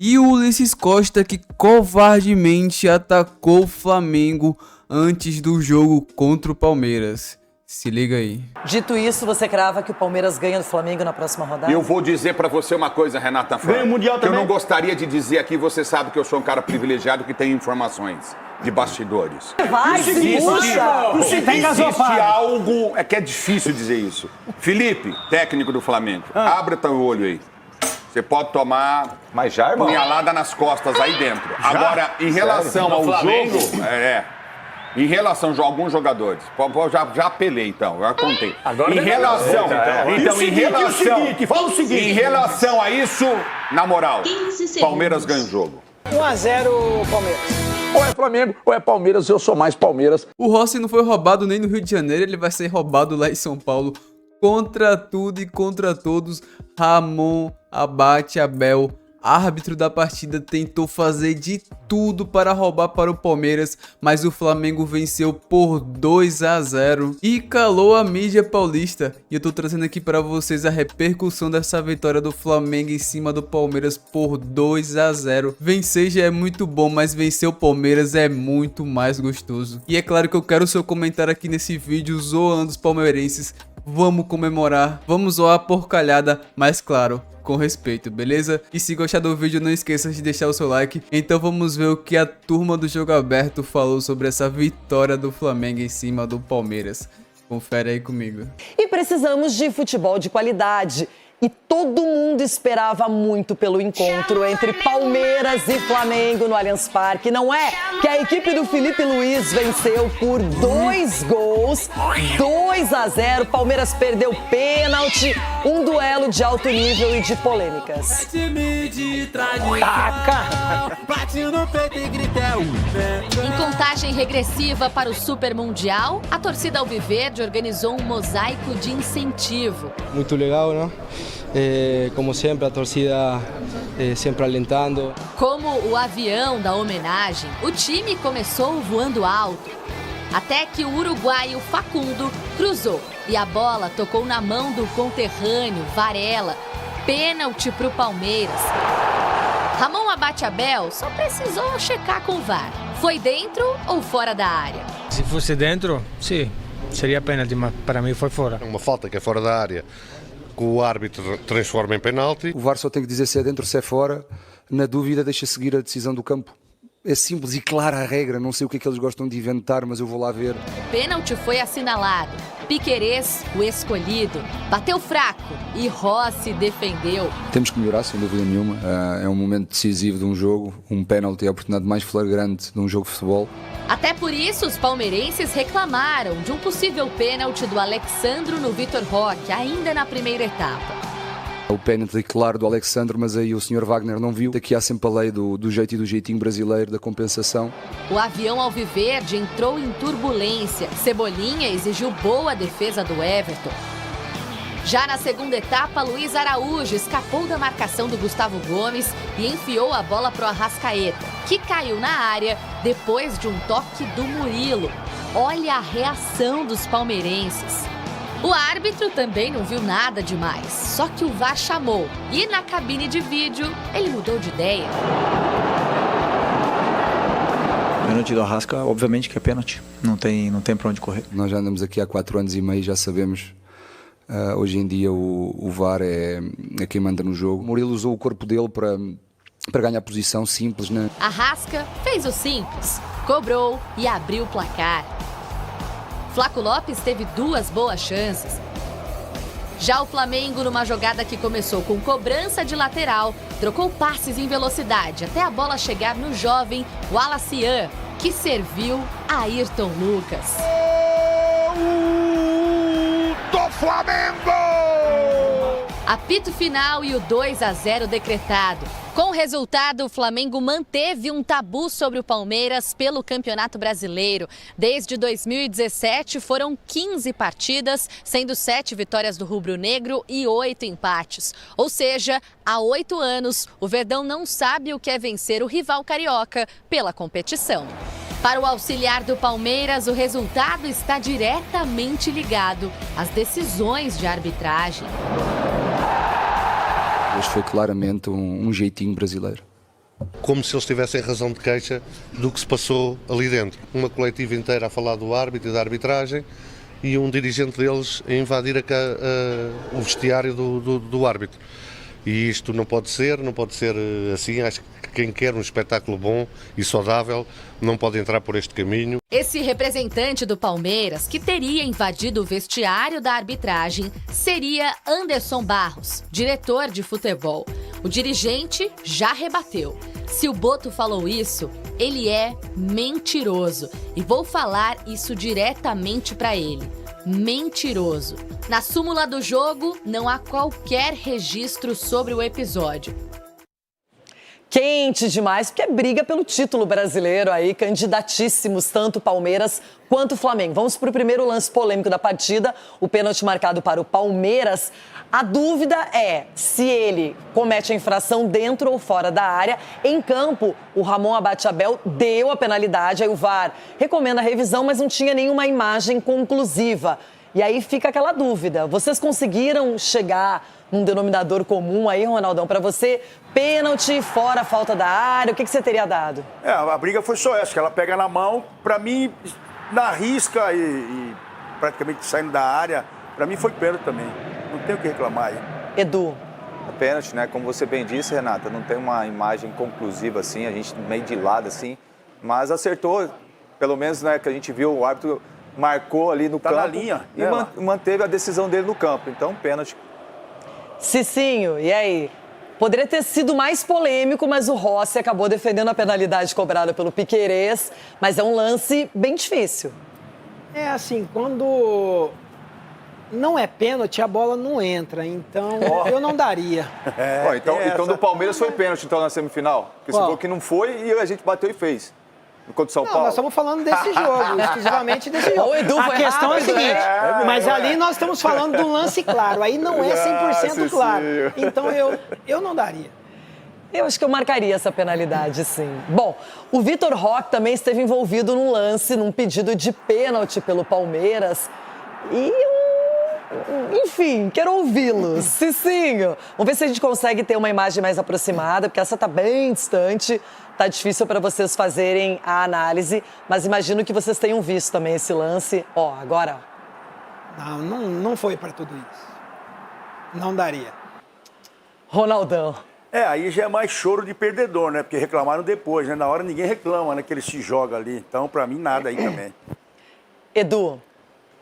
E o Ulisses Costa, que covardemente atacou o Flamengo antes do jogo contra o Palmeiras. Se liga aí. Dito isso, você crava que o Palmeiras ganha do Flamengo na próxima rodada? Eu vou dizer pra você uma coisa, Renata Fã. Ganha o Mundial que eu também? não gostaria de dizer aqui, você sabe que eu sou um cara privilegiado que tem informações de bastidores. Vai, se puxa! Existe algo que é difícil dizer isso. Felipe, técnico do Flamengo, abre teu olho aí. Você pode tomar Mas já, irmão? punhalada nas costas aí dentro. Agora, em relação ao jogo... Em relação a alguns jogadores, já apelei então, já contei. Agora em relação, fala o seguinte. Em relação a isso, na moral, Palmeiras ganha o jogo. 1-0 Palmeiras. Ou é Flamengo ou é Palmeiras, eu sou mais Palmeiras. O Rossi não foi roubado nem no Rio de Janeiro, ele vai ser roubado lá em São Paulo. Contra tudo e contra todos, Ramon Abate Abel, árbitro da partida, tentou fazer de tudo para roubar para o Palmeiras, mas o Flamengo venceu por 2-0 e calou a mídia paulista. E eu tô trazendo aqui para vocês a repercussão dessa vitória do Flamengo em cima do Palmeiras por 2-0. Vencer já é muito bom, mas vencer o Palmeiras é muito mais gostoso. E é claro que eu quero o seu comentário aqui nesse vídeo zoando os palmeirenses. Vamos comemorar, vamos zoar a porcalhada, mas claro, com respeito, beleza? E se gostar do vídeo, não esqueça de deixar o seu like. Então vamos ver o que a turma do Jogo Aberto falou sobre essa vitória do Flamengo em cima do Palmeiras. Confere aí comigo. E precisamos de futebol de qualidade. E todo mundo esperava muito pelo encontro entre Palmeiras e Flamengo no Allianz Parque. Não é que a equipe do Felipe Luiz venceu por 2 gols, 2-0. Palmeiras perdeu pênalti, um duelo de alto nível e de polêmicas. Em contagem regressiva para o Super Mundial, a torcida alviverde organizou um mosaico de incentivo. Muito legal, não? Como sempre, a torcida sempre alentando. Como o avião da homenagem, o time começou voando alto, até que o uruguaio Facundo cruzou e a bola tocou na mão do conterrâneo Varela. Pênalti para o Palmeiras. Ramon Abate Abel só precisou checar com o VAR. Foi dentro ou fora da área? Se fosse dentro, sim, seria pênalti, mas para mim foi fora. Uma falta que é fora da área, que o árbitro transforma em penalti. O VAR só tem que dizer se é dentro ou se é fora. Na dúvida, deixa seguir a decisão do campo. É simples e clara a regra. Não sei o que é que eles gostam de inventar, mas eu vou lá ver. O pênalti foi assinalado. Piquerez, o escolhido, bateu fraco e Rossi defendeu. Temos que melhorar, sem dúvida nenhuma. É um momento decisivo de um jogo. Um pênalti é a oportunidade mais flagrante de um jogo de futebol. Até por isso, os palmeirenses reclamaram de um possível pênalti do Alexandro no Vitor Roque, ainda na primeira etapa. O pênalti claro do Alexandre, mas aí o Sr. Wagner não viu. Aqui há sempre a lei do jeito e do jeitinho brasileiro, da compensação. O avião alviverde entrou em turbulência. Cebolinha exigiu boa defesa do Everton. Já na segunda etapa, Luiz Araújo escapou da marcação do Gustavo Gomes e enfiou a bola para o Arrascaeta, que caiu na área depois de um toque do Murilo. Olha a reação dos palmeirenses. O árbitro também não viu nada demais, só que o VAR chamou e na cabine de vídeo ele mudou de ideia. Pênalti do Arrasca, obviamente que é pênalti, não tem para onde correr. Nós já andamos aqui há 4 anos e meio, já sabemos. Hoje em dia o VAR é quem manda no jogo. O Murilo usou o corpo dele para ganhar posição simples, né? Arrasca fez o simples, cobrou e abriu o placar. Flaco Lopes teve 2 boas chances. Já o Flamengo, numa jogada que começou com cobrança de lateral, trocou passes em velocidade até a bola chegar no jovem Wallacian, que serviu a Ayrton Lucas. Do Flamengo! Apito final e o 2-0 decretado. Com o resultado, o Flamengo manteve um tabu sobre o Palmeiras pelo Campeonato Brasileiro. Desde 2017 foram 15 partidas, sendo 7 vitórias do rubro-negro e 8 empates. Ou seja, há 8 anos, o Verdão não sabe o que é vencer o rival carioca pela competição. Para o auxiliar do Palmeiras, o resultado está diretamente ligado às decisões de arbitragem. Hoje foi claramente um jeitinho brasileiro. como se eles tivessem razão de queixa do que se passou ali dentro. Uma coletiva inteira a falar do árbitro e da arbitragem e um dirigente deles a invadir o vestiário do árbitro. E isto não pode ser assim. Acho que quem quer um espetáculo bom e saudável não pode entrar por este caminho. Esse representante do Palmeiras, que teria invadido o vestiário da arbitragem, seria Anderson Barros, diretor de futebol. O dirigente já rebateu. Se o Boto falou isso, ele é mentiroso. E vou falar isso diretamente para ele. Mentiroso. Na súmula do jogo, não há qualquer registro sobre o episódio. Quente demais, porque é briga pelo título brasileiro aí, candidatíssimos, tanto o Palmeiras quanto o Flamengo. Vamos para o primeiro lance polêmico da partida, o pênalti marcado para o Palmeiras. A dúvida é se ele comete a infração dentro ou fora da área. Em campo, o Ramon Abate Abel deu a penalidade, aí o VAR recomenda a revisão, mas não tinha nenhuma imagem conclusiva. E aí fica aquela dúvida, vocês conseguiram chegar num denominador comum aí, Ronaldão, para você, pênalti, fora a falta da área, o que você teria dado? A briga foi só essa, que ela pega na mão, pra mim, na risca e praticamente saindo da área, pra mim foi pênalti também, não tem o que reclamar aí. Edu. Pênalti, né, como você bem disse, Renata, não tem uma imagem conclusiva assim, a gente meio de lado assim, mas acertou, pelo menos, né, que a gente viu, o árbitro marcou ali no campo na linha, e manteve a decisão dele no campo, então pênalti. Cicinho, e aí? Poderia ter sido mais polêmico, mas o Rossi acabou defendendo a penalidade cobrada pelo Piquerez, mas é um lance bem difícil. É assim, quando não é pênalti, a bola não entra, então eu não daria. Então do Palmeiras foi pênalti então na semifinal? Porque você falou que não foi e a gente bateu e fez. Contra o São Paulo. Nós estamos falando desse jogo, exclusivamente desse jogo. A questão é a seguinte, mas ali nós estamos falando de um lance claro, aí não é 100% claro. Então eu não daria. Eu acho que eu marcaria essa penalidade, sim. Bom, o Vitor Roque também esteve envolvido num lance, num pedido de pênalti pelo Palmeiras. E enfim, quero ouvi-los. Cicinho, vamos ver se a gente consegue ter uma imagem mais aproximada, porque essa tá bem distante. Tá difícil para vocês fazerem a análise, mas imagino que vocês tenham visto também esse lance. Agora. Não foi para tudo isso. Não daria. Ronaldão. Aí já é mais choro de perdedor, né? Porque reclamaram depois, né? Na hora ninguém reclama, né? Que ele se joga ali. Então, para mim, nada aí também. Edu.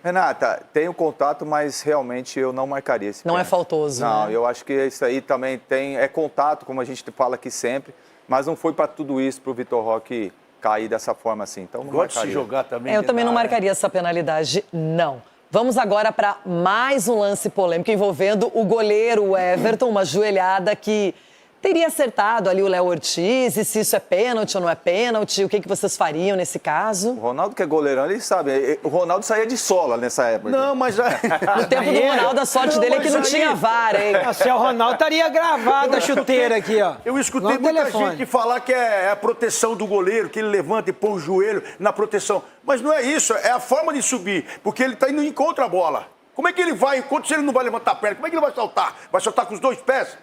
Renata, tem o contato, mas realmente eu não marcaria esse pênalti. Não é faltoso, Não, né? Eu acho que isso aí também é contato, como a gente fala aqui sempre. Mas não foi para tudo isso, para o Vitor Roque cair dessa forma assim. Então não gosta de se jogar também. Eu também não marcaria essa penalidade, não. Vamos agora para mais um lance polêmico envolvendo o goleiro Everton, uma joelhada que teria acertado ali o Léo Ortiz, e se isso é pênalti ou não é pênalti, o que vocês fariam nesse caso? O Ronaldo, que é goleirão, ele sabe. O Ronaldo saía de sola nessa época. Não, mas... No tempo do Ronaldo, a sorte dele é que não tinha VAR, hein? Se o Ronaldo estaria gravado a chuteira aqui, ó. Eu escutei muita gente falar que é a proteção do goleiro, que ele levanta e põe o joelho na proteção. Mas não é isso, é a forma de subir, porque ele está indo em contra a bola. Como é que ele vai, se ele não vai levantar a perna, como é que ele vai saltar? Vai saltar com os dois pés?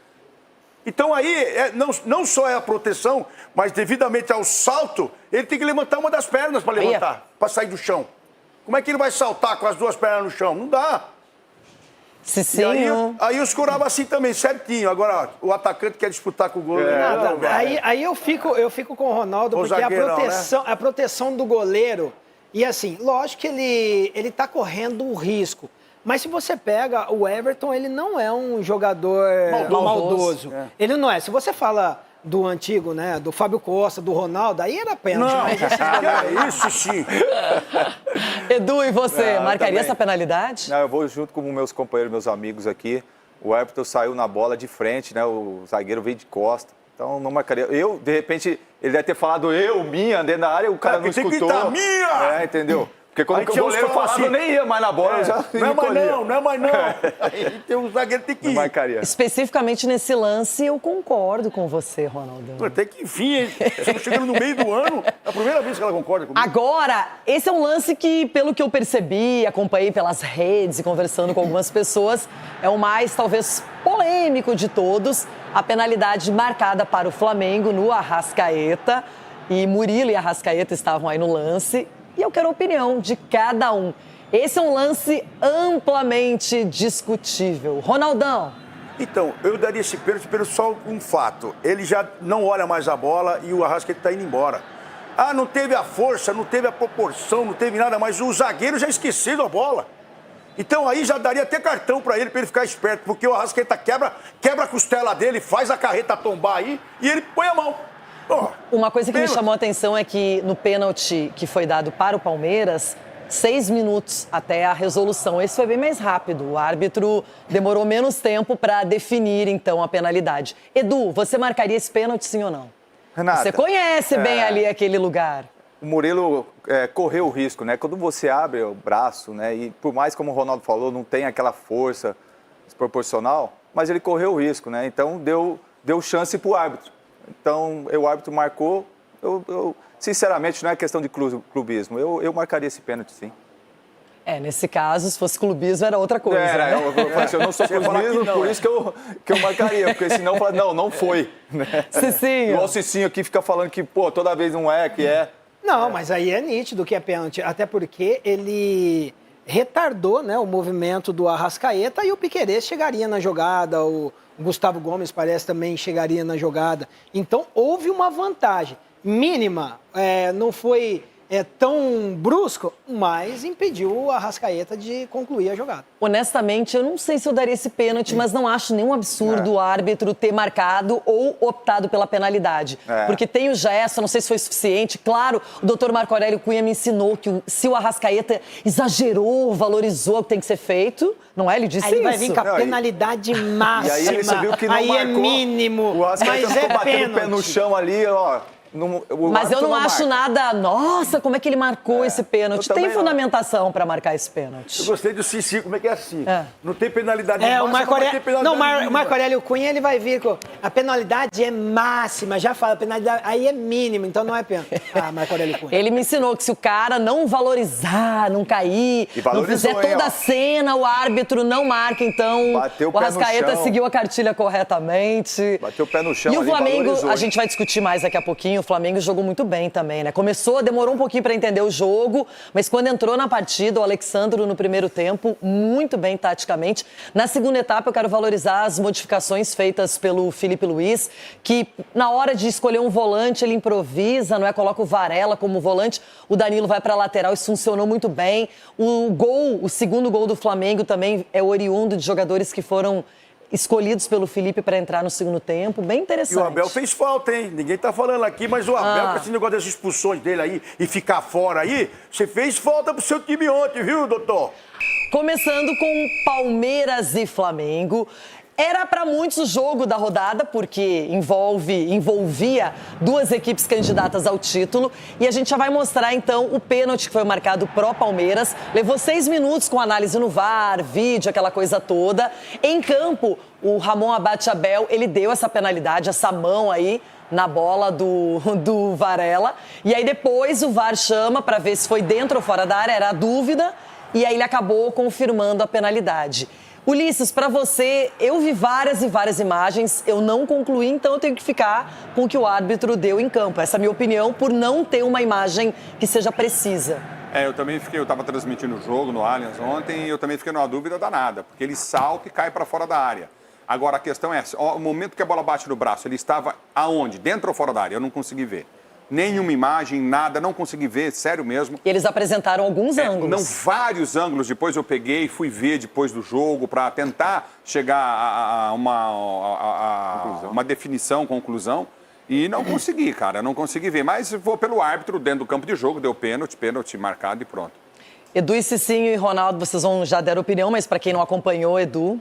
Então aí, não só é a proteção, mas devidamente ao salto, ele tem que levantar uma das pernas para levantar, para sair do chão. Como é que ele vai saltar com as duas pernas no chão? Não dá. Cicinho. Aí os curavam assim também, certinho. Agora, o atacante quer disputar com o goleiro. Aí eu fico com o Ronaldo, porque a proteção do goleiro, e assim, lógico que ele tá correndo um risco. Mas se você pega o Everton, ele não é um jogador maldoso. Ele não é. Se você fala do antigo, né, do Fábio Costa, do Ronaldo, aí era pênalti. Não, mas isso sim. Edu, e você, marcaria essa penalidade? Não, eu vou junto com meus companheiros, meus amigos aqui. O Everton saiu na bola de frente, né, o zagueiro veio de costa. Então não marcaria. De repente, ele deve ter falado minha, andei na área, o cara não escutou. Tem que gritar, minha! Entendeu? Porque quando o goleiro falava, assim, eu nem ia mais na bola, eu já não é mais não. Aí tem um zagueiro que tem que ir. Não marcaria. Especificamente nesse lance, eu concordo com você, Ronaldão. Até que enfim, hein? Estamos chegando no meio do ano, é a primeira vez que ela concorda comigo. Agora, esse é um lance que, pelo que eu percebi, acompanhei pelas redes e conversando com algumas pessoas, é o mais, talvez, polêmico de todos. a penalidade marcada para o Flamengo no Arrascaeta. E Murilo e Arrascaeta estavam aí no lance. E eu quero a opinião de cada um. Esse é um lance amplamente discutível. Ronaldão. Então, eu daria esse pênalti pelo só um fato. Ele já não olha mais a bola e o Arrascaeta está indo embora. Ah, não teve a força, não teve a proporção, não teve nada, mas o zagueiro já esqueceu a bola. Então aí já daria até cartão para ele ficar esperto, porque o Arrascaeta quebra a costela dele, faz a carreta tombar aí e ele põe a mão. Oh, uma coisa que me chamou a atenção é que no pênalti que foi dado para o Palmeiras, 6 minutos até a resolução. Esse foi bem mais rápido. O árbitro demorou menos tempo para definir, então, a penalidade. Edu, você marcaria esse pênalti, sim ou não? Renata, você conhece bem ali aquele lugar. O Murilo correu o risco, né? Quando você abre o braço, né? E por mais, como o Ronaldo falou, não tem aquela força desproporcional, mas ele correu o risco, né? Então, deu chance para o árbitro. Então, o árbitro marcou. Sinceramente, não é questão de clubismo. Eu marcaria esse pênalti, sim. Nesse caso, se fosse clubismo, era outra coisa. Né? Eu não sou clubismo, por isso que eu marcaria. Porque senão eu falo, não foi. Né? Cicinho. Igual o Cicinho aqui fica falando que, toda vez não é, que é. Não, mas aí é nítido que é pênalti. Até porque ele retardou, né, o movimento do Arrascaeta e o Piquerez chegaria na jogada, o Gustavo Gomes parece também chegaria na jogada. Então, houve uma vantagem mínima, não foi tão brusco, mas impediu o Arrascaeta de concluir a jogada. Honestamente, eu não sei se eu daria esse pênalti, mas não acho nenhum absurdo o árbitro ter marcado ou optado pela penalidade. Porque tem o gesto, não sei se foi suficiente. Claro, o doutor Marco Aurélio Cunha me ensinou que se o Arrascaeta exagerou, valorizou o que tem que ser feito, não é? Ele disse isso. Aí vai vir com a penalidade máxima. E aí você viu que não aí marcou, é mínimo, o Arrascaeta mas ficou batendo pênalti. o pé no chão ali, ó. Mas eu não acho nada. Nossa, como é que ele marcou esse pênalti? Tem fundamentação para marcar esse pênalti. Eu gostei do Cici, como é que é assim? Não tem penalidade máxima, o Marco Aurélio, penalidade o Marco Aurélio Cunha ele vai vir com a penalidade é máxima, já fala, a penalidade aí é mínima, então não é pênalti. Marco Aurélio Cunha. Ele me ensinou que se o cara não valorizar, não cair, não fizer toda a cena, o árbitro não marca, então o Arrascaeta seguiu a cartilha corretamente. Bateu o pé no chão. E o ali, Flamengo, valorizou. a gente vai discutir mais daqui a pouquinho. O Flamengo jogou muito bem também, né? Demorou um pouquinho para entender o jogo, mas quando entrou na partida, o Alexandro no primeiro tempo, muito bem taticamente. Na segunda etapa, eu quero valorizar as modificações feitas pelo Filipe Luís, que na hora de escolher um volante, ele improvisa, não é? Coloca o Varela como volante, o Danilo vai para a lateral, isso funcionou muito bem. O segundo gol do Flamengo também é oriundo de jogadores que foram escolhidos pelo Felipe para entrar no segundo tempo, bem interessante. E o Abel fez falta, hein? Ninguém tá falando aqui, mas o Abel, com esse negócio das expulsões dele aí e ficar fora aí, você fez falta pro seu time ontem, viu, doutor? Começando com Palmeiras e Flamengo. Era para muitos o jogo da rodada, porque envolvia duas equipes candidatas ao título. E a gente já vai mostrar, então, o pênalti que foi marcado pro Palmeiras. Levou 6 minutos com análise no VAR, vídeo, aquela coisa toda. Em campo, o Ramon Abate Abel, ele deu essa penalidade, essa mão aí na bola do Varela. E aí depois o VAR chama para ver se foi dentro ou fora da área, era a dúvida. E aí ele acabou confirmando a penalidade. Ulisses, para você, eu vi várias e várias imagens, eu não concluí, então eu tenho que ficar com o que o árbitro deu em campo. Essa é a minha opinião, por não ter uma imagem que seja precisa. Eu estava transmitindo o jogo no Allianz ontem e eu também fiquei numa dúvida danada, porque ele salta e cai para fora da área. Agora, a questão é, o momento que a bola bate no braço, ele estava aonde? Dentro ou fora da área? Eu não consegui ver. Nenhuma imagem, nada, não consegui ver, sério mesmo. E eles apresentaram alguns ângulos. Não, vários ângulos, depois eu peguei, fui ver depois do jogo para tentar chegar a uma definição, conclusão, e não consegui, cara, não consegui ver. Mas vou pelo árbitro dentro do campo de jogo, deu pênalti marcado e pronto. Edu e Cicinho e Ronaldo, vocês já deram opinião, mas para quem não acompanhou, Edu...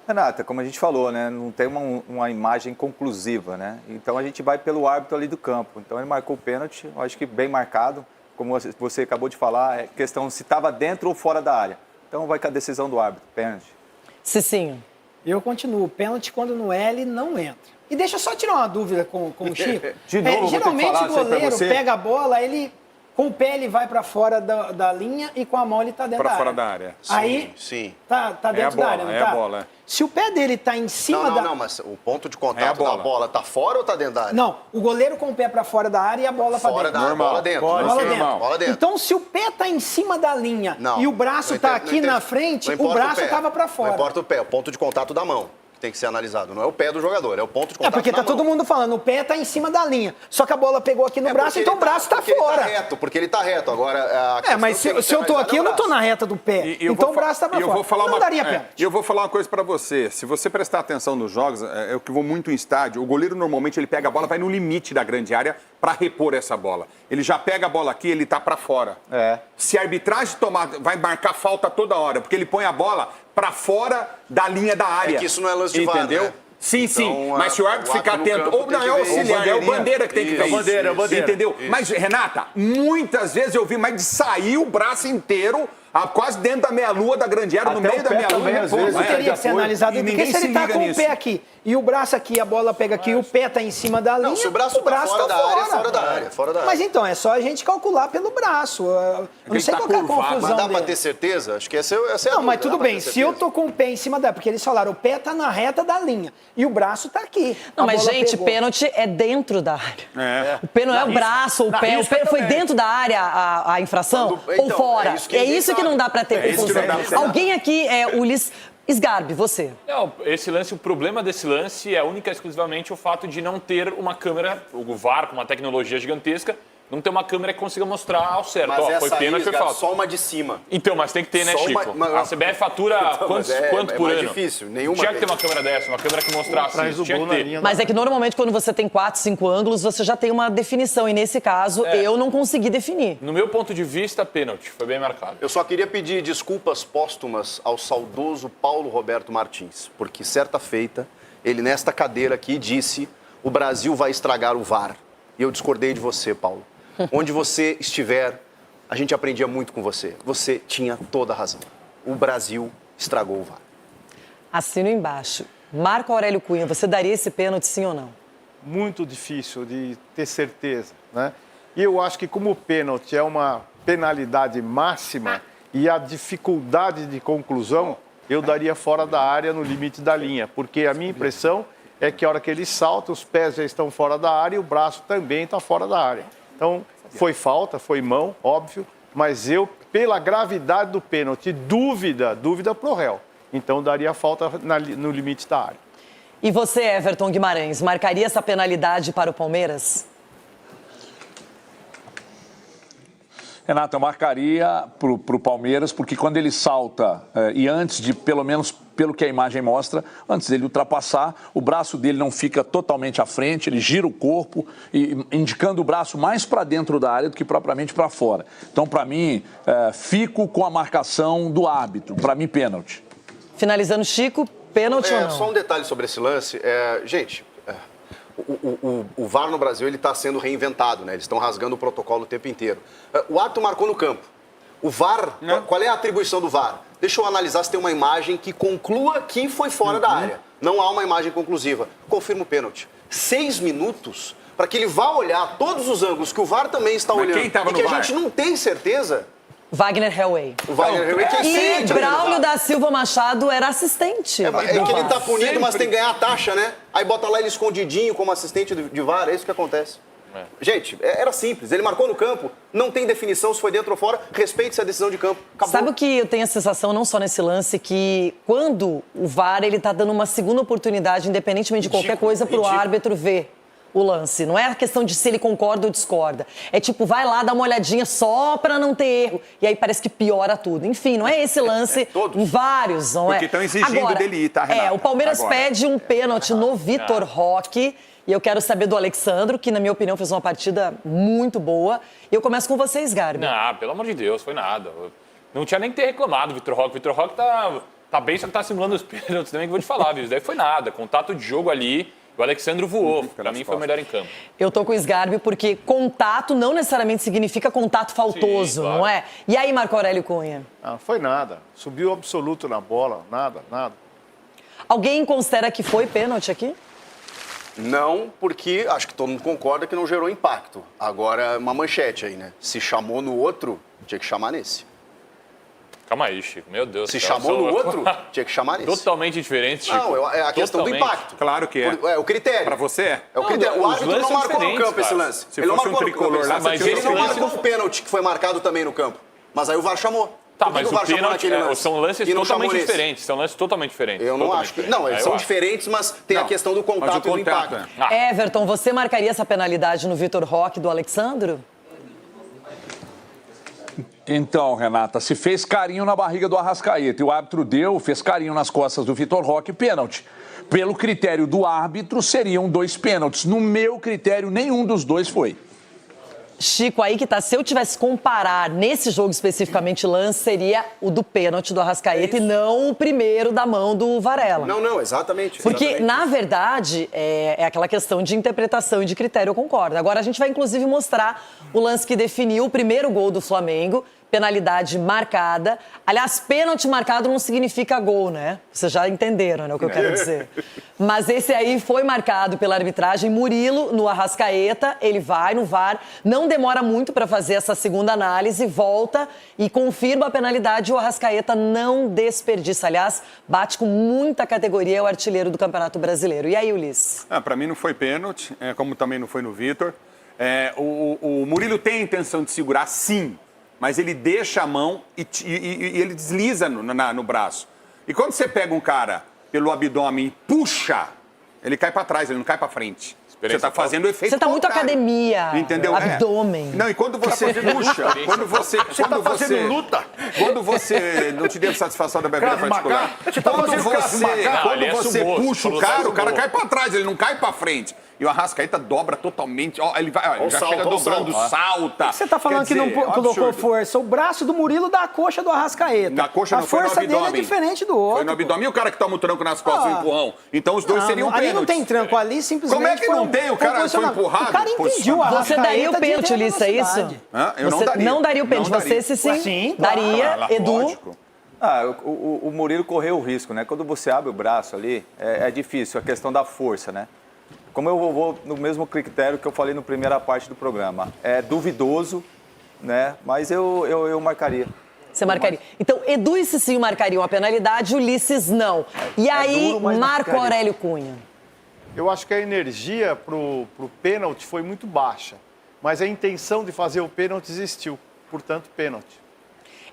Renata, como a gente falou, né, não tem uma imagem conclusiva, né? Então a gente vai pelo árbitro ali do campo. Então ele marcou o pênalti, eu acho que bem marcado. Como você acabou de falar, é questão se estava dentro ou fora da área. Então vai com a decisão do árbitro, pênalti. Cicinho. Eu continuo, pênalti quando não é, ele não entra. E deixa eu só tirar uma dúvida com o Chico. De novo, geralmente vou ter que falar o goleiro você. pega a bola, ele Com o pé ele vai para fora da linha e com a mão ele tá dentro da área. Para fora da área. Aí Sim. tá dentro da área, não é tá? a bola. Se o pé dele tá em cima da... Não, mas o ponto de contato da bola tá fora ou tá dentro da área? Não, o goleiro com o pé para fora da área e a bola para dentro. Bola dentro. Bola dentro. Então, se o pé tá em cima da linha e o braço tá aqui na frente, o braço tava para fora. Não importa o pé, o ponto de contato da mão que tem que ser analisado. Não é o pé do jogador, é o ponto de contato da mão. É porque tá todo mundo falando, o pé tá em cima da linha. Só que a bola pegou aqui no braço, então o braço tá fora. Porque ele tá reto. Agora, mas se eu tô aqui, eu não tô na reta do pé. Então o braço tá pra fora. Não daria pênalti. E eu vou falar uma coisa pra você. Se você prestar atenção nos jogos, eu que vou muito em estádio, o goleiro normalmente ele pega a bola, vai no limite da grande área pra repor essa bola. Ele já pega a bola aqui, ele tá pra fora. Se a arbitragem tomar, vai marcar falta toda hora, porque ele põe a bola pra fora da linha da área. É que isso não é lance de VAR, entendeu? né? Sim, então, mas se o árbitro ficar atento, ou não é o auxiliar, é o bandeira que tem que ver isso. É o bandeira. Entendeu? Isso. Mas, Renata, muitas vezes eu vi, mas de sair o braço inteiro, quase dentro da meia-lua da grande área, no meio da meia-lua. Isso teria que ser analisado, porque se ele tá com o pé aqui e o braço aqui, a bola pega aqui e o pé tá em cima da linha, se o braço tá fora da área, fora da área. Mas então, é só a gente calcular pelo braço. Eu não sei qual é a confusão Mas dá pra dele. ter certeza? Acho que essa é a Não, mas dúvida, tudo bem, se eu tô com o pé em cima da... Porque eles falaram, o pé tá na reta da linha e o braço tá aqui. Não, mas gente, pênalti é dentro da área. O pé não é o braço, o pé foi dentro da área a infração ou fora? É isso que não dá pra ter confusão. Alguém aqui, Ulisses Sgarbi, você. Não, o problema desse lance é única e exclusivamente o fato de não ter uma câmera, o VAR com uma tecnologia gigantesca, não ter uma câmera que consiga mostrar ao certo. Mas foi pênalti, foi falta. Só uma de cima. Então, mas tem que ter, né, só Chico? A CBF fatura quanto por ano? É difícil, nenhuma. Tinha que ter uma câmera dessa, uma câmera que mostrasse isso. Tinha que ter. Mas é que normalmente quando você tem 4, 5 ângulos, você já tem uma definição. E nesse caso, eu não consegui definir. No meu ponto de vista, pênalti. Foi bem marcado. Eu só queria pedir desculpas póstumas ao saudoso Paulo Roberto Martins, porque certa feita, ele nesta cadeira aqui disse: o Brasil vai estragar o VAR. E eu discordei de você, Paulo. Onde você estiver, a gente aprendia muito com você. Você tinha toda a razão. O Brasil estragou o VAR. Assino embaixo. Marco Aurélio Cunha, você daria esse pênalti, sim ou não? Muito difícil de ter certeza, né? E eu acho que como o pênalti é uma penalidade máxima e a dificuldade de conclusão, eu daria fora da área no limite da linha, porque a minha impressão é que a hora que ele salta, os pés já estão fora da área e o braço também está fora da área. Então, foi falta, foi mão, óbvio, mas eu, pela gravidade do pênalti, dúvida pro réu. Então, daria falta no limite da área. E você, Everton Guimarães, marcaria essa penalidade para o Palmeiras? Renato, eu marcaria para o Palmeiras, porque quando ele salta, e antes de, pelo menos pelo que a imagem mostra, antes dele ultrapassar, o braço dele não fica totalmente à frente, ele gira o corpo, indicando o braço mais para dentro da área do que propriamente para fora. Então, para mim, fico com a marcação do árbitro. Para mim, pênalti. Finalizando, Chico, pênalti ou não? Só um detalhe sobre esse lance. Gente, o VAR no Brasil está sendo reinventado, né? Eles estão rasgando o protocolo o tempo inteiro. O árbitro marcou no campo. O VAR, qual é a atribuição do VAR? Deixa eu analisar se tem uma imagem que conclua que foi fora da área. Não há uma imagem conclusiva. Confirma o pênalti. 6 minutos para que ele vá olhar todos os ângulos que o VAR também está olhando e que a gente não tem certeza. Wagner Hellway. O Wagner Hellway que é E Braulio da Silva Machado era assistente. É que ele tá punido, mas tem que ganhar a taxa, né? Aí bota lá ele escondidinho como assistente de VAR, é isso que acontece. Gente, era simples. Ele marcou no campo, não tem definição se foi dentro ou fora, respeite-se a decisão de campo. Acabou. Sabe o que eu tenho a sensação, não só nesse lance, que quando o VAR ele tá dando uma segunda oportunidade, independentemente de qualquer coisa, pro árbitro ver o lance. Não é a questão de se ele concorda ou discorda. É tipo, vai lá, dá uma olhadinha só pra não ter erro. E aí parece que piora tudo. Enfim, não é esse lance em vários, não é? Porque estão exigindo dele ir, tá, Renata? O Palmeiras pede um pênalti no Vitor Roque. E eu quero saber do Alexandro, que na minha opinião fez uma partida muito boa. E eu começo com vocês, Garbi. Não, pelo amor de Deus, foi nada. Não tinha nem que ter reclamado, Vitor Roque. Vitor Roque tá bem, só que tá simulando os pênaltis também, que eu vou te falar, viu? Isso daí foi nada. Contato de jogo ali, o Alexandro voou. Pra mim foi o melhor em campo. Eu tô com o Sgarbi porque contato não necessariamente significa contato faltoso, claro. não é? E aí, Marco Aurélio Cunha? Não, foi nada. Subiu absoluto na bola, nada. Alguém considera que foi pênalti aqui? Não, porque acho que todo mundo concorda que não gerou impacto. Agora, uma manchete aí, né? Se chamou no outro, tinha que chamar nesse. Calma aí, Chico. Meu Deus. Se chamou no outro, tinha que chamar nesse. Totalmente diferente, Chico. Não, é a questão do impacto. Claro que é. É o critério. Pra você é. É o critério. O árbitro não marcou no campo esse lance. Se ele não fosse marcou um tricolor lá, mas ele não marcou o pênalti que foi marcado também no campo. Mas aí o VAR chamou. Tá, mas o pênalti são lances totalmente diferentes. São lances totalmente diferentes. Eu não acho que... Não, eles são diferentes, mas tem a questão do contato e do impacto. Everton, você marcaria essa penalidade no Vitor Roque do Alexandro? Então, Renata, se fez carinho na barriga do Arrascaeta e o árbitro fez carinho nas costas do Vitor Roque, pênalti. Pelo critério do árbitro, seriam 2 pênaltis. No meu critério, nenhum dos 2 foi. Chico, aí que tá, se eu tivesse comparar nesse jogo especificamente lance, seria o do pênalti do Arrascaeta e não o primeiro da mão do Varela. Não, exatamente. Porque, na verdade, é aquela questão de interpretação e de critério, eu concordo. Agora, a gente vai, inclusive, mostrar o lance que definiu o primeiro gol do Flamengo, penalidade marcada. Aliás, pênalti marcado não significa gol, né? Vocês já entenderam, né, o que eu quero dizer. Mas esse aí foi marcado pela arbitragem. Murilo no Arrascaeta, ele vai no VAR, não demora muito para fazer essa segunda análise, volta e confirma a penalidade e o Arrascaeta não desperdiça. Aliás, bate com muita categoria, é o artilheiro do Campeonato Brasileiro. E aí, Ulisses? Para mim não foi pênalti, como também não foi no Vitor. O Murilo tem a intenção de segurar, sim. Mas ele deixa a mão e ele desliza no braço. E quando você pega um cara pelo abdômen e puxa, ele cai para trás, ele não cai para frente. Você está fazendo o efeito Você está muito contrário. academia, entendeu? abdômen. Não, e quando você puxa, Você está fazendo luta? Quando você não te deu satisfação da bebida particular. Você está fazendo Quando você puxa o cara cai para trás, ele não cai para frente. E o Arrascaeta dobra totalmente. Ele já chega dobrando, salta. Você está falando que não colocou força. O braço do Murilo da coxa do Arrascaeta. Na coxa não foi no abdômen. A força dele é diferente do outro. Foi no abdômen. E o cara que toma o tranco nas costas, o empurrão? Então os dois seriam pênaltis. Ali não tem tranco, ali simplesmente. Como é que não tem? O cara foi empurrado. O cara impediu a Você daria o pênalti, Ulisses, é isso? Eu não daria. Não daria o pênalti. Você, sim, daria. Edu? O Murilo correu o risco, né? Quando você abre o braço ali, é difícil, a questão da força, né? Como eu vou no mesmo critério que eu falei na primeira parte do programa. É duvidoso, né? Mas eu marcaria. Você marcaria. Então, Edu e Cicinho marcariam a penalidade, Ulisses não. E aí, duro, mas Marco marcaria. Aurélio Cunha. Eu acho que a energia pro pênalti foi muito baixa. Mas a intenção de fazer o pênalti existiu. Portanto, pênalti.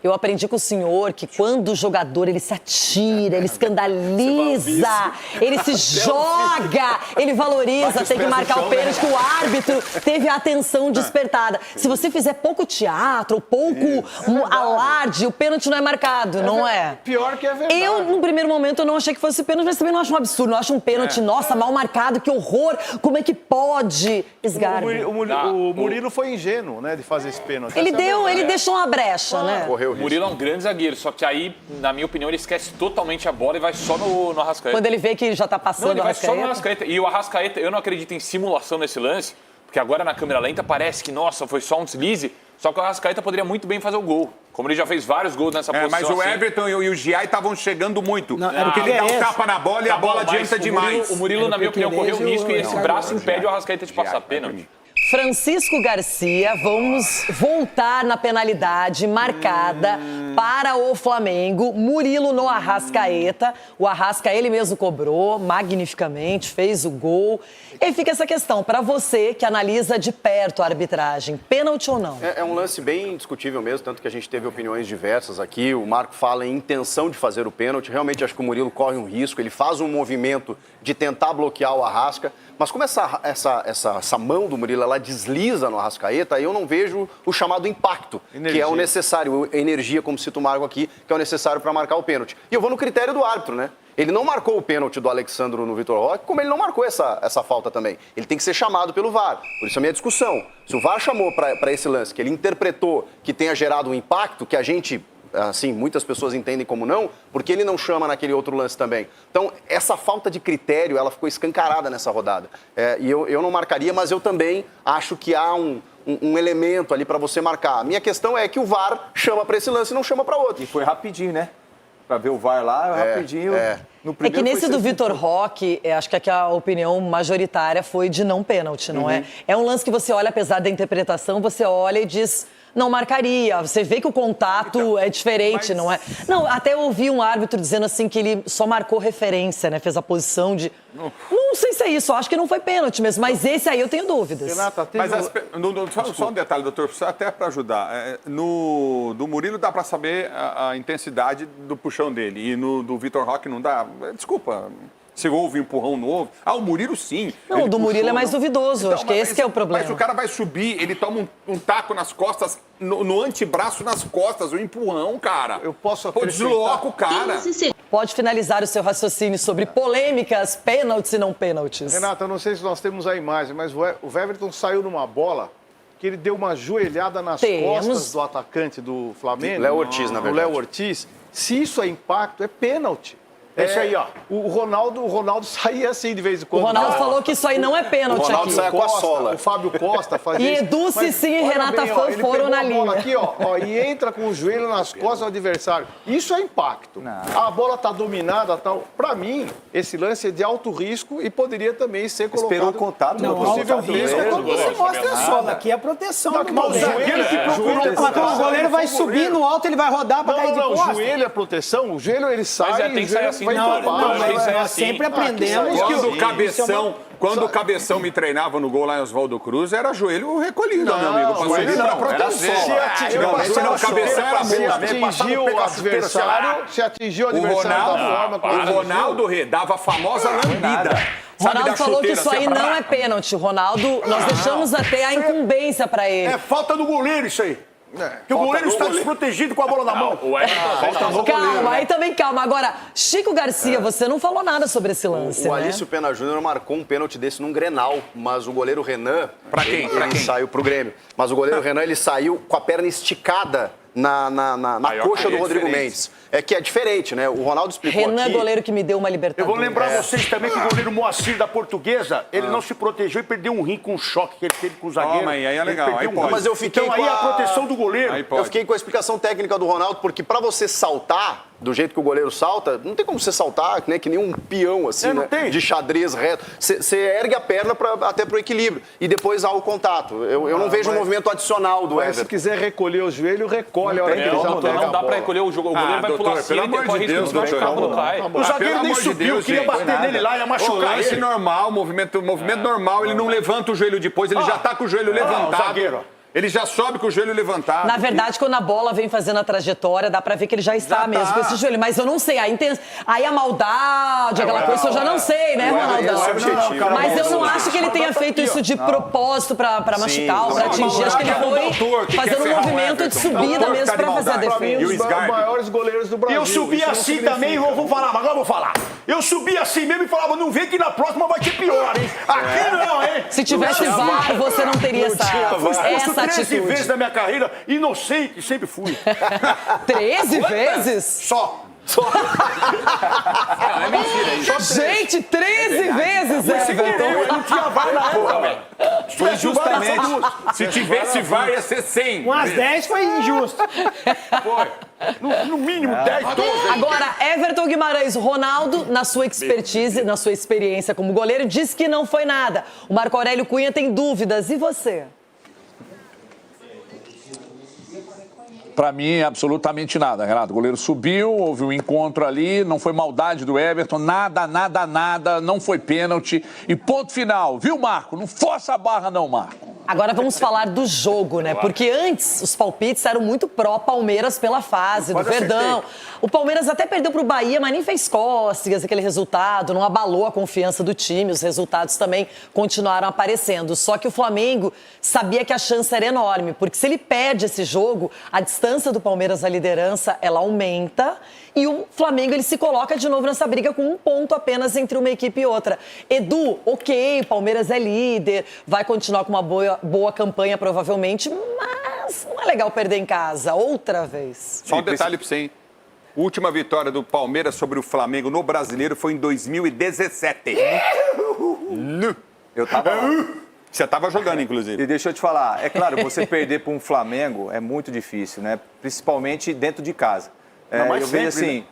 Eu aprendi com o senhor que quando o jogador ele se atira, ele escandaliza, ele se joga, ele valoriza, tem que marcar o pênalti, que o árbitro teve a atenção despertada. Se você fizer pouco teatro, pouco alarde, o pênalti não é marcado, não é? Pior que é verdade. Eu, no primeiro momento, eu não achei que fosse pênalti, mas também não acho um absurdo. Não acho um pênalti, nossa, mal marcado, que horror, como é que pode? Esgarbe. O Murilo foi ingênuo, né, de fazer esse pênalti. Ele deixou uma brecha, né? O Murilo é um grande zagueiro, só que aí, na minha opinião, ele esquece totalmente a bola e vai só no Arrascaeta. Quando ele vê que já tá passando ele vai só no Arrascaeta. E o Arrascaeta, eu não acredito em simulação nesse lance, porque agora na câmera lenta parece que, nossa, foi só um deslize, só que o Arrascaeta poderia muito bem fazer o gol. Como ele já fez vários gols nessa posição. Mas o assim. Everton e o Giai estavam chegando muito. Porque ele dá um tapa na bola e a bola adianta demais. O Murilo, na minha opinião, correu risco e esse braço impede o Arrascaeta de passar pênalti. Francisco Garcia, vamos voltar na penalidade marcada para o Flamengo. Murilo no Arrascaeta. O Arrasca ele mesmo cobrou magnificamente, fez o gol. E aí fica essa questão, para você que analisa de perto a arbitragem, pênalti ou não? É um lance bem discutível mesmo, tanto que a gente teve opiniões diversas aqui. O Marco fala em intenção de fazer o pênalti. Realmente acho que o Murilo corre um risco, ele faz um movimento de tentar bloquear o Arrasca. Mas como essa mão do Murilo ela desliza no Arrascaeta, eu não vejo o chamado impacto, que é o necessário, energia, como cita o Marco aqui, que é o necessário para marcar o pênalti. E eu vou no critério do árbitro, né? Ele não marcou o pênalti do Alexandro no Vitor Roque, como ele não marcou essa falta também. Ele tem que ser chamado pelo VAR. Por isso a minha discussão. Se o VAR chamou para esse lance, que ele interpretou que tenha gerado um impacto, que a gente... assim, muitas pessoas entendem como não, porque ele não chama naquele outro lance também. Então, essa falta de critério, ela ficou escancarada nessa rodada. E eu não marcaria, mas eu também acho que há um elemento ali para você marcar. A minha questão é que o VAR chama para esse lance e não chama para outro. E foi rapidinho, né? Pra ver o VAR lá, rapidinho. No É que nesse foi do ser- Vitor Roque, acho que aqui a opinião majoritária foi de não pênalti, não é? É um lance que você olha, apesar da interpretação, você olha e diz, não marcaria. Você vê que o contato é diferente, não é? Não, até eu ouvi um árbitro dizendo assim que ele só marcou referência, né? Fez a posição de... Não sei se é isso, acho que não foi pênalti mesmo, mas esse aí eu tenho dúvidas. Renata, Mas só um detalhe, doutor, até para ajudar. Do Murilo dá para saber a intensidade do puxão dele. E do Vitor Roque não dá. Desculpa. Se houve empurrão, não houve. O Murilo sim. Não, o do Murilo é mais duvidoso. Acho que esse que é o problema. Mas o cara vai subir, ele toma um taco nas costas, no antebraço nas costas, o empurrão, cara. Eu posso acrescentar. Desloca o cara. Pode finalizar o seu raciocínio sobre polêmicas, pênaltis e não pênaltis. Renata, eu não sei se nós temos a imagem, mas o Everton saiu numa bola que ele deu uma joelhada nas costas do atacante do Flamengo. Léo Ortiz, na verdade. O Léo Ortiz. Se isso é impacto, é pênalti. Esse aí, ó. O Ronaldo saía assim de vez em quando. O Ronaldo falou que isso aí não é pênalti aqui. O Ronaldo saia com a sola. O Fábio Costa fazia E isso. Edu, Cici e Renata Fã foram na linha. Bola aqui, ó, e entra com o joelho nas costas do adversário. Isso é impacto. A bola tá dominada, tal. Para mim, esse lance é de alto risco e poderia também ser colocado. Esperou o contato. Não, possível alto risco é quando você mostra a sola. Aqui é a proteção do goleiro. O goleiro vai subir no alto, ele vai rodar para cair de costas. O joelho é proteção, o joelho ele sai. Mas tem que sair assim, Nós sempre aprendemos que Quando o Cabeção me treinava no gol lá em Oswaldo Cruz, era joelho recolhido, meu amigo. Pra subir pra proteger. O Cabeção era se atingiu o adversário da forma como o Ronaldo dava a famosa lambida. O Ronaldo falou que isso aí não é pênalti. Ronaldo, nós deixamos até a incumbência pra ele. É falta do goleiro isso aí. Porque o goleiro está desprotegido com a bola na mão. Calma, aí também calma. Agora, Chico Garcia, você não falou nada sobre esse lance, O né? Alício Pena Júnior marcou um pênalti desse num Grenal, mas o goleiro Renan... Pra quem? Ele saiu pro Grêmio. Mas o goleiro Renan, ele saiu com a perna esticada na coxa do Rodrigo Mendes. É que é diferente, né? O Ronaldo explicou Renan, aqui... goleiro que me deu uma Eu Libertadores. vou lembrar vocês também que o goleiro Moacir da Portuguesa, ele não se protegeu e perdeu um rim com um choque que ele teve com o zagueiro. Mas aí é legal, aí pode. Mas eu fiquei Então aí a proteção do goleiro. Eu fiquei com a explicação técnica do Ronaldo, porque pra você saltar, do jeito que o goleiro salta, não tem como você saltar, né, que nem um peão, assim, não tem. de xadrez reto. Você ergue a perna até pro equilíbrio. E depois há o contato. Eu não vejo um movimento adicional do Mas se Everton. quiser recolher o joelho, recolhe a hora que ele já pega Não a dá bola. pra recolher o jogo. O goleiro vai pular assim, ele corre risco de machucar quando cai. O zagueiro nem subiu, queria bater nele lá, ia machucar Lance ele. normal, movimento normal, ele não levanta o joelho depois, ele já tá com o joelho levantado. o zagueiro. Ele já sobe com o joelho levantado. Na verdade, quando a bola vem fazendo a trajetória, dá pra ver que ele já está mesmo com esse joelho. Mas eu não sei, aí a maldade, aquela coisa, eu já não sei, né, Ronaldão? Mas eu não acho que ele tenha feito isso de propósito pra machucar ou pra atingir. Acho que ele foi fazendo um movimento de subida mesmo pra fazer a defesa. Os maiores goleiros do Brasil. Eu subi assim também, vou falar, mas agora eu vou falar. Eu subi assim mesmo e falava, não vem que na próxima vai ser pior, hein? Aqui não, hein? Se tivesse VAR, você não teria essa 13 vezes atitude. na minha carreira, inocente, sempre fui. 13 vezes? Só. É mentira isso. Gente, 13 vezes, Everton. Eu não tinha VAR na época. Foi justamente. Se tivesse VAR, ia ser 100. Umas 10 foi injusto. No mínimo 10, 12. Agora, Everton Guimarães, Ronaldo, na sua expertise, na sua experiência como goleiro, disse que não foi nada. O Marco Aurélio Cunha tem dúvidas. E você? Pra mim, absolutamente nada, Renato. O goleiro subiu, houve um encontro ali, não foi maldade do Everton, nada, não foi pênalti. E ponto final, viu, Marco? Não força a barra não, Marco. Agora vamos falar do jogo, né? Porque antes os palpites eram muito pró-Palmeiras pela fase do Verdão. O Palmeiras até perdeu pro Bahia, mas nem fez cócegas aquele resultado, não abalou a confiança do time, os resultados também continuaram aparecendo. Só que o Flamengo sabia que a chance era enorme, porque se ele perde esse jogo, a distância do Palmeiras à liderança, ela aumenta e o Flamengo ele se coloca de novo nessa briga com um ponto apenas entre uma equipe e outra. Edu, ok, o Palmeiras é líder, vai continuar com uma boa campanha provavelmente, mas não é legal perder em casa outra vez. Só um detalhe pra você, hein? A última vitória do Palmeiras sobre o Flamengo no Brasileiro foi em 2017. Eu tava lá. Você tava jogando, inclusive. E deixa eu te falar, é claro, você perder para um Flamengo é muito difícil, né? Principalmente dentro de casa. Eu vejo assim,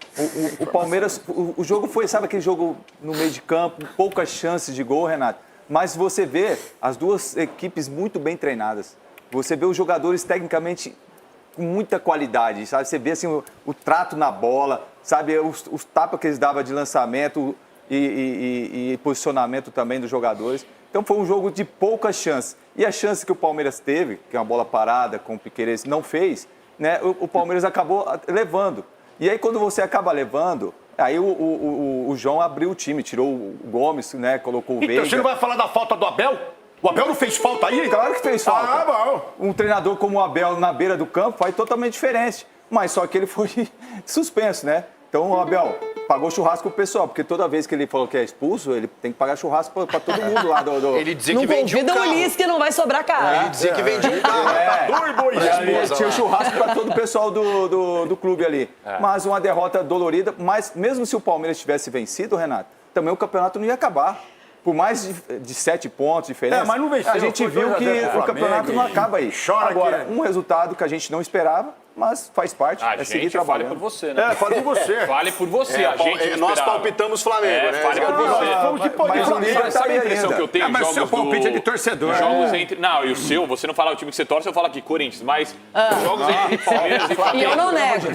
o Palmeiras, o jogo foi, sabe aquele jogo no meio de campo, poucas chances de gol, Renato? Mas você vê as duas equipes muito bem treinadas. Você vê os jogadores tecnicamente com muita qualidade, sabe? Você vê assim, o trato na bola, sabe? Os tapas que eles davam de lançamento e posicionamento também dos jogadores. Então foi um jogo de poucas chances. E a chance que o Palmeiras teve, que é uma bola parada com o Piquerez, não fez, né? O Palmeiras acabou levando. E aí quando você acaba levando, aí o João abriu o time, tirou o Gomes, né? Colocou o Veiga. Então você não vai falar da falta do Abel? O Abel não fez falta aí? Claro que fez falta. Ah, bom. Um treinador como o Abel na beira do campo faz totalmente diferente. Mas só que ele foi suspenso, né? Então o Abel pagou churrasco pro pessoal, porque toda vez que ele falou que é expulso, ele tem que pagar churrasco pra todo mundo lá do... Ele dizia Não que vendia um convida carro. o Ulisses que não vai sobrar carro. Ele dizia que vendia um carro. Tinha churrasco pra todo o pessoal do clube ali. Mas uma derrota dolorida, mas mesmo se o Palmeiras tivesse vencido, Renato, também o campeonato não ia acabar. Por mais de 7 pontos de diferença, mas não venceu, a gente viu que o campeonato não acaba aí. Agora, um resultado que a gente não esperava, mas faz parte. A gente fale por você, né? Fale por você. Fale por você, a gente Nós palpitamos Flamengo, né? Fale por você. Mas o nível sabe a impressão que eu tenho em mas o jogos seu palpite é de torcedor. Jogos entre... Não, e o seu, você não fala o time que você torce, eu falo aqui, Corinthians, mas os jogos entre Palmeiras e Flamengo... E eu não nego.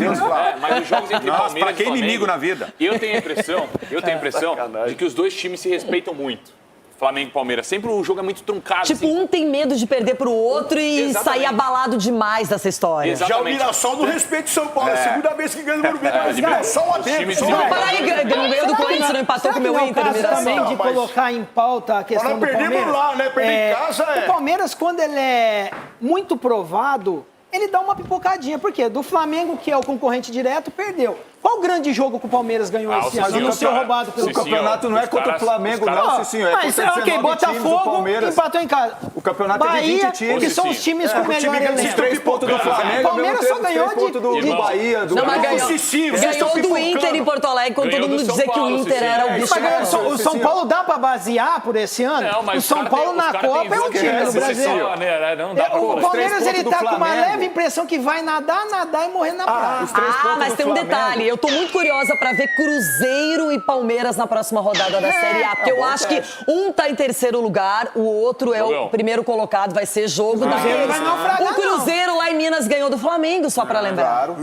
Mas os jogos entre Palmeiras pra que e Flamengo... inimigo na vida? Eu tenho a impressão de que os dois times se respeitam muito. Flamengo e Palmeiras. Sempre o jogo é muito truncado. Tipo, assim. um tem medo de perder pro outro e sair abalado demais dessa história. Já o Mirassol não respeita o São Paulo. É a segunda vez que ganha o Morumbi. Mas só lá dentro. Não, peraí, ganhou do Corinthians, não empatou com o meu Inter, Mirassol. Também de colocar em pauta a questão do Palmeiras. Perdemos lá, né? Perder em casa O Palmeiras, quando ele é muito provado, ele dá uma pipocadinha. Por quê? Do Flamengo, que é o concorrente direto, perdeu. Qual o grande jogo que o Palmeiras ganhou esse ano? Não ser roubado pelo campeonato não é contra o Flamengo, não, Cicinho. É contra 19 times, Botafogo empatou em casa. O campeonato é de 20 times. Que são os times com melhor elenco. 3 pontos do Flamengo, o Palmeiras só ganhou do Bahia, do ganhou do Inter em Porto Alegre, quando todo mundo dizia que o Inter era o bicho. O São Paulo dá pra basear por esse ano? O São Paulo na Copa é um time do Brasil. O Palmeiras, ele tá com uma leve impressão que vai nadar e morrer na praia. Mas tem um detalhe, eu tô muito curiosa pra ver Cruzeiro e Palmeiras na próxima rodada da Série A, porque eu acho que um tá em terceiro lugar, o outro é o primeiro colocado, vai ser jogo da vez. O Cruzeiro lá em Minas ganhou do Flamengo, só pra lembrar. Claro,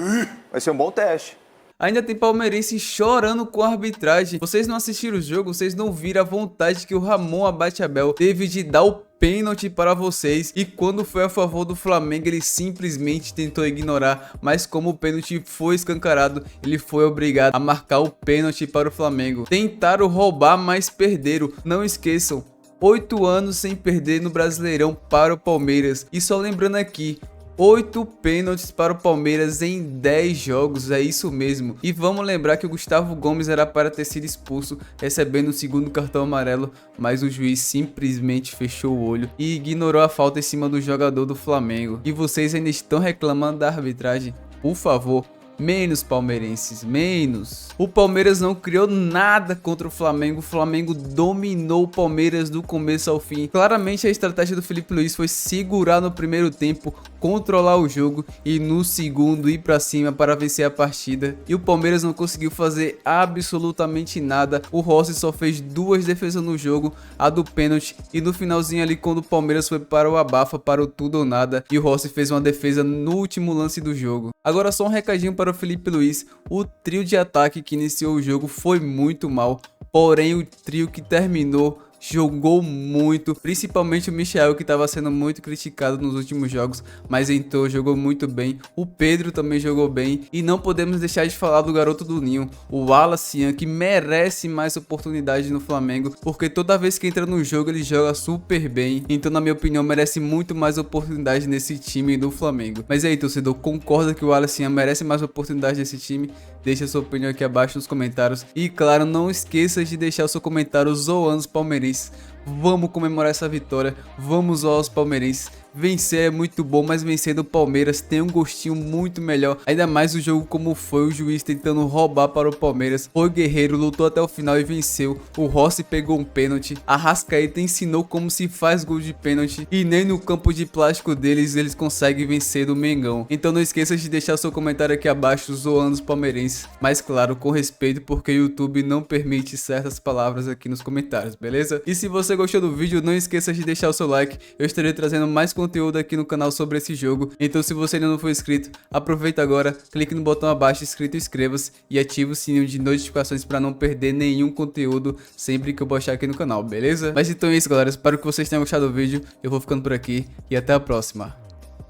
vai ser um bom teste. Ainda tem palmeirense chorando com a arbitragem. Vocês não assistiram o jogo, vocês não viram a vontade que o Ramon Abate Abel teve de dar o pênalti para vocês. E quando foi a favor do Flamengo, ele simplesmente tentou ignorar. Mas como o pênalti foi escancarado, ele foi obrigado a marcar o pênalti para o Flamengo. Tentaram roubar, mas perderam. Não esqueçam, 8 anos sem perder no Brasileirão para o Palmeiras. E só lembrando aqui, 8 pênaltis para o Palmeiras em 10 jogos, é isso mesmo. E vamos lembrar que o Gustavo Gomes era para ter sido expulso, recebendo o segundo cartão amarelo, mas o juiz simplesmente fechou o olho e ignorou a falta em cima do jogador do Flamengo. E vocês ainda estão reclamando da arbitragem? Por favor, menos palmeirenses, menos. O Palmeiras não criou nada contra o Flamengo dominou o Palmeiras do começo ao fim. Claramente a estratégia do Felipe Luiz foi segurar no primeiro tempo, controlar o jogo e no segundo ir pra cima para vencer a partida. E o Palmeiras não conseguiu fazer absolutamente nada. O Rossi só fez 2 defesas no jogo, a do pênalti e no finalzinho ali quando o Palmeiras foi para o abafa, para o tudo ou nada, e o Rossi fez uma defesa no último lance do jogo. Agora só um recadinho para o Felipe Luiz, o trio de ataque que iniciou o jogo foi muito mal, porém o trio que terminou jogou muito, principalmente o Michael, que estava sendo muito criticado nos últimos jogos, mas entrou, jogou muito bem. O Pedro também jogou bem, e não podemos deixar de falar do garoto do Ninho, o Wallace, que merece mais oportunidade no Flamengo, porque toda vez que entra no jogo ele joga super bem, então na minha opinião merece muito mais oportunidade nesse time do Flamengo. Mas aí, torcedor, concorda que o Wallace merece mais oportunidade nesse time? Deixa a sua opinião aqui abaixo nos comentários. E claro, não esqueça de deixar o seu comentário zoando os palmeirenses, Vamos comemorar essa vitória, vamos zoar os palmeirenses. Vencer é muito bom, mas vencer do Palmeiras tem um gostinho muito melhor. Ainda mais o jogo como foi, o juiz tentando roubar para o Palmeiras. O Guerreiro lutou até o final e venceu. O Rossi pegou um pênalti. A Arrascaeta ensinou como se faz gol de pênalti. E nem no campo de plástico deles eles conseguem vencer do Mengão. Então não esqueça de deixar seu comentário aqui abaixo zoando os palmeirenses. Mas claro, com respeito, porque o YouTube não permite certas palavras aqui nos comentários, beleza? E se você gostou do vídeo, não esqueça de deixar o seu like. Eu estarei trazendo mais conteúdo aqui no canal sobre esse jogo. Então se você ainda não for inscrito, aproveita agora, clique no botão abaixo escrito inscreva-se e ative o sininho de notificações para não perder nenhum conteúdo sempre que eu postar aqui no canal, beleza? Mas então é isso, galera, espero que vocês tenham gostado do vídeo. Eu vou ficando por aqui e até a próxima.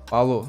Falou!